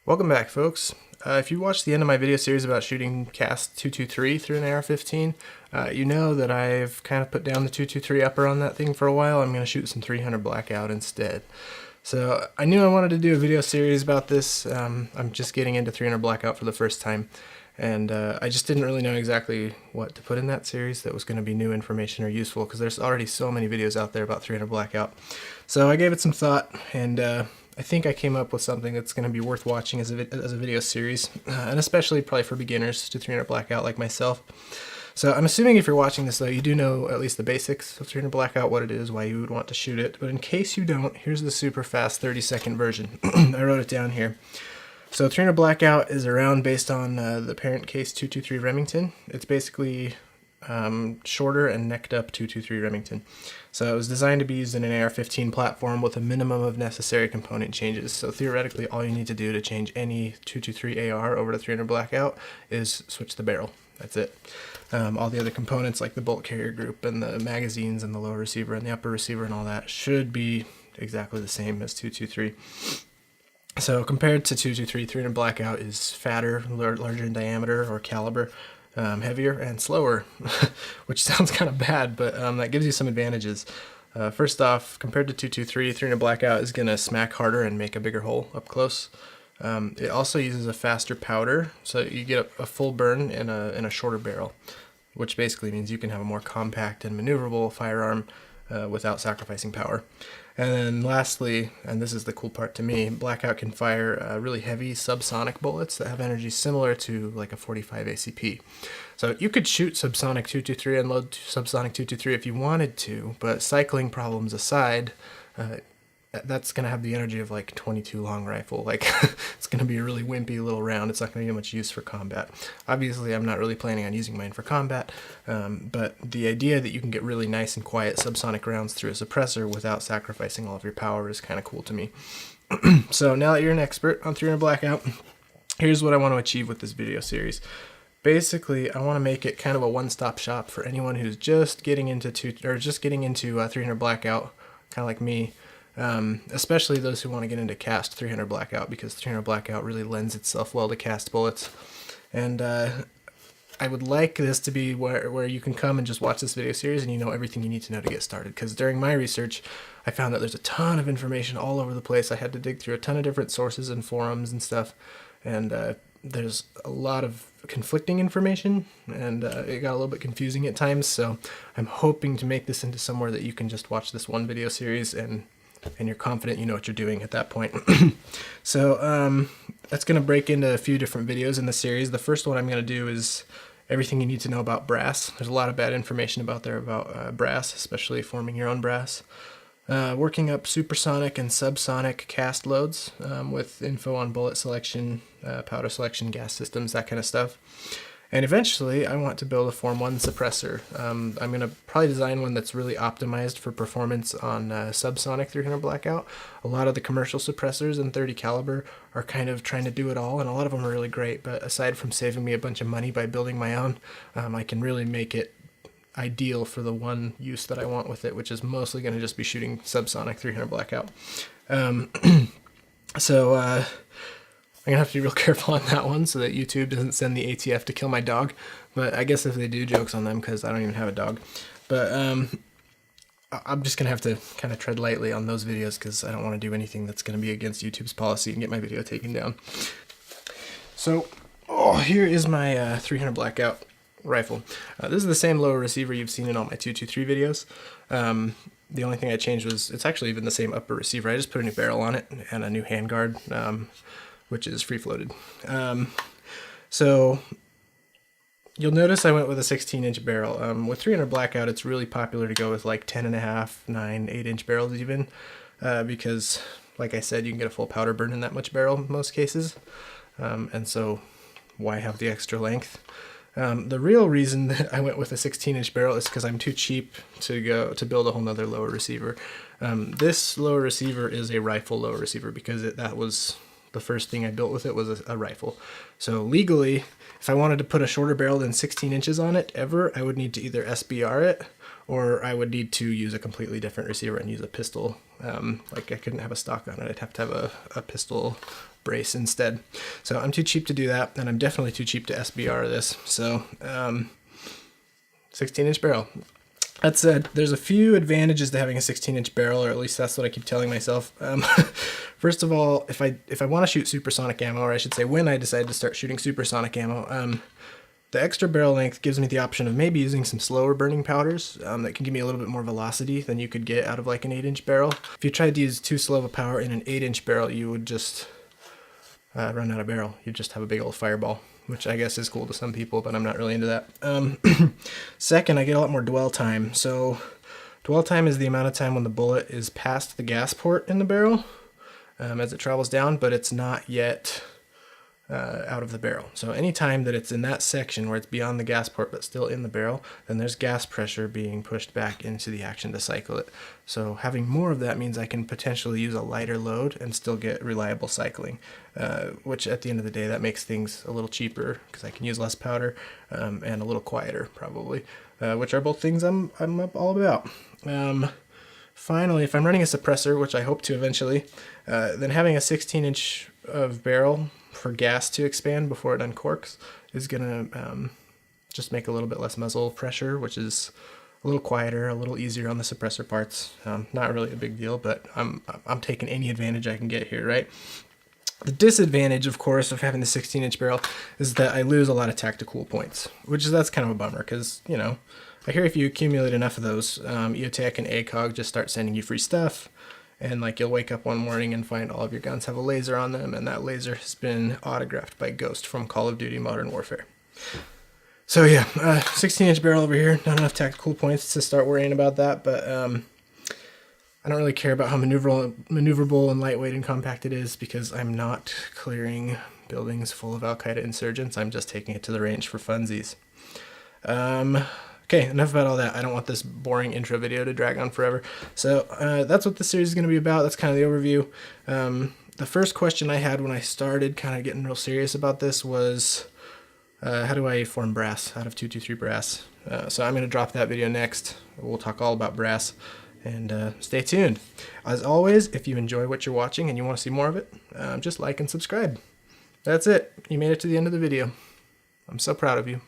Welcome back, folks. If you watched the end of my video series about shooting cast 223 through an AR-15, you know that I've kind of put down the 223 upper on that thing for a while. I'm going to shoot some 300 blackout instead. So I knew I wanted to do a video series about this. I'm just getting into 300 blackout for the first time, and I just didn't really know exactly what to put in that series that was going to be new information or useful, because there's already so many videos out there about 300 blackout. So I gave it some thought, and I think I came up with something that's going to be worth watching as a video series, and especially probably for beginners to 300 blackout like myself. So I'm assuming if you're watching this, though, you do know at least the basics of 300 blackout, what it is, why you would want to shoot it. But in case you don't, here's the super fast 30-second version. I wrote it down here. So 300 blackout is a round based on the parent case 223 Remington. It's basically shorter and necked up 223 Remington. So it was designed to be used in an AR-15 platform with a minimum of necessary component changes. So theoretically, all you need to do to change any 223 AR over to 300 blackout is switch the barrel. That's it. All the other components like the bolt carrier group and the magazines and the lower receiver and the upper receiver and all that should be exactly the same as 223. So compared to 223, 300 blackout is fatter, larger in diameter or caliber, heavier and slower, which sounds kind of bad, but that gives you some advantages. First off, compared to 223, 300 blackout is going to smack harder and make a bigger hole up close. It also uses a faster powder, so you get a full burn in a shorter barrel, which basically means you can have a more compact and maneuverable firearm without sacrificing power. And then lastly, and this is the cool part to me, blackout can fire really heavy subsonic bullets that have energy similar to like a 45 ACP. So you could shoot subsonic 223 and load subsonic 223 if you wanted to, but cycling problems aside, that's going to have the energy of like 22 long rifle. Like it's going to be a really wimpy little round. It's not going to get much use for combat. Obviously, I'm not really planning on using mine for combat, but the idea that you can get really nice and quiet subsonic rounds through a suppressor without sacrificing all of your power is kind of cool to me. So now that you're an expert on 300 blackout, here's what I want to achieve with this video series. Basically, I want to make it kind of a one-stop shop for anyone who's just getting into 300 blackout, kind of like me. Especially those who want to get into cast 300 blackout, because 300 blackout really lends itself well to cast bullets. And I would like this to be where you can come and just watch this video series and you know everything you need to know to get started. Because during my research, I found that there's a ton of information all over the place. I had to dig through a ton of different sources and forums and stuff. And there's a lot of conflicting information, and it got a little bit confusing at times. So I'm hoping to make this into somewhere that you can just watch this one video series and you're confident you know what you're doing at that point. So that's going to break into a few different videos in the series. The first one I'm going to do is everything you need to know about brass. There's a lot of bad information about brass, especially forming your own brass. Working up supersonic and subsonic cast loads with info on bullet selection, powder selection, gas systems, that kind of stuff. And eventually, I want to build a Form 1 suppressor. I'm going to probably design one that's really optimized for performance on subsonic 300 blackout. A lot of the commercial suppressors in 30 caliber are kind of trying to do it all, and a lot of them are really great. But aside from saving me a bunch of money by building my own, I can really make it ideal for the one use that I want with it, which is mostly going to just be shooting subsonic 300 blackout. I'm going to have to be real careful on that one so that YouTube doesn't send the ATF to kill my dog. But I guess if they do, jokes on them, because I don't even have a dog. But I'm just going to have to kind of tread lightly on those videos, because I don't want to do anything that's going to be against YouTube's policy and get my video taken down. So, here is my 300 blackout rifle. This is the same lower receiver you've seen in all my 223 videos. The only thing I changed was, it's actually even the same upper receiver. I just put a new barrel on it and a new handguard, which is free-floated. So you'll notice I went with a 16-inch barrel. With 300 blackout, it's really popular to go with like 10.5, 9, 8-inch barrels even, because, like I said, you can get a full powder burn in that much barrel in most cases. And so why have the extra length? The real reason that I went with a 16-inch barrel is because I'm too cheap to build a whole nother lower receiver. This lower receiver is a rifle lower receiver, because that was the first thing I built with it, was a rifle. So legally, if I wanted to put a shorter barrel than 16 inches on it ever, I would need to either SBR it or I would need to use a completely different receiver and use a pistol. Like I couldn't have a stock on it. I'd have to have a pistol brace instead. So I'm too cheap to do that, and I'm definitely too cheap to SBR this. So 16-inch barrel. That said, there's a few advantages to having a 16-inch barrel, or at least that's what I keep telling myself. First of all, if I want to shoot supersonic ammo, or I should say when I decide to start shooting supersonic ammo, the extra barrel length gives me the option of maybe using some slower burning powders that can give me a little bit more velocity than you could get out of like an 8-inch barrel. If you tried to use too slow of a power in an 8-inch barrel, you would just run out of barrel. You'd just have a big old fireball, which I guess is cool to some people, but I'm not really into that. Second, I get a lot more dwell time. So dwell time is the amount of time when the bullet is past the gas port in the barrel as it travels down, but it's not yet out of the barrel. So anytime that it's in that section where it's beyond the gas port but still in the barrel, then there's gas pressure being pushed back into the action to cycle it. So having more of that means I can potentially use a lighter load and still get reliable cycling, which at the end of the day that makes things a little cheaper because I can use less powder and a little quieter probably, which are both things I'm all about. Finally, if I'm running a suppressor, which I hope to eventually, then having a 16-inch of barrel for gas to expand before it uncorks is gonna just make a little bit less muzzle pressure, which is a little quieter, a little easier on the suppressor parts. Not really a big deal, but I'm taking any advantage I can get here, right? The disadvantage, of course, of having the 16-inch barrel is that I lose a lot of tactical points, that's kind of a bummer because, you know, I hear if you accumulate enough of those, EOTech and ACOG just start sending you free stuff. And like you'll wake up one morning and find all of your guns have a laser on them, and that laser has been autographed by Ghost from Call of Duty Modern Warfare. So yeah, 16-inch barrel over here, not enough tactical points to start worrying about that, but I don't really care about how maneuverable and lightweight and compact it is because I'm not clearing buildings full of Al-Qaeda insurgents. I'm just taking it to the range for funsies. Okay, enough about all that. I don't want this boring intro video to drag on forever. So that's what this series is going to be about. That's kind of the overview. The first question I had when I started kind of getting real serious about this was, how do I form brass out of 223 brass? So I'm going to drop that video next. We'll talk all about brass, and stay tuned. As always, if you enjoy what you're watching and you want to see more of it, just like and subscribe. That's it. You made it to the end of the video. I'm so proud of you.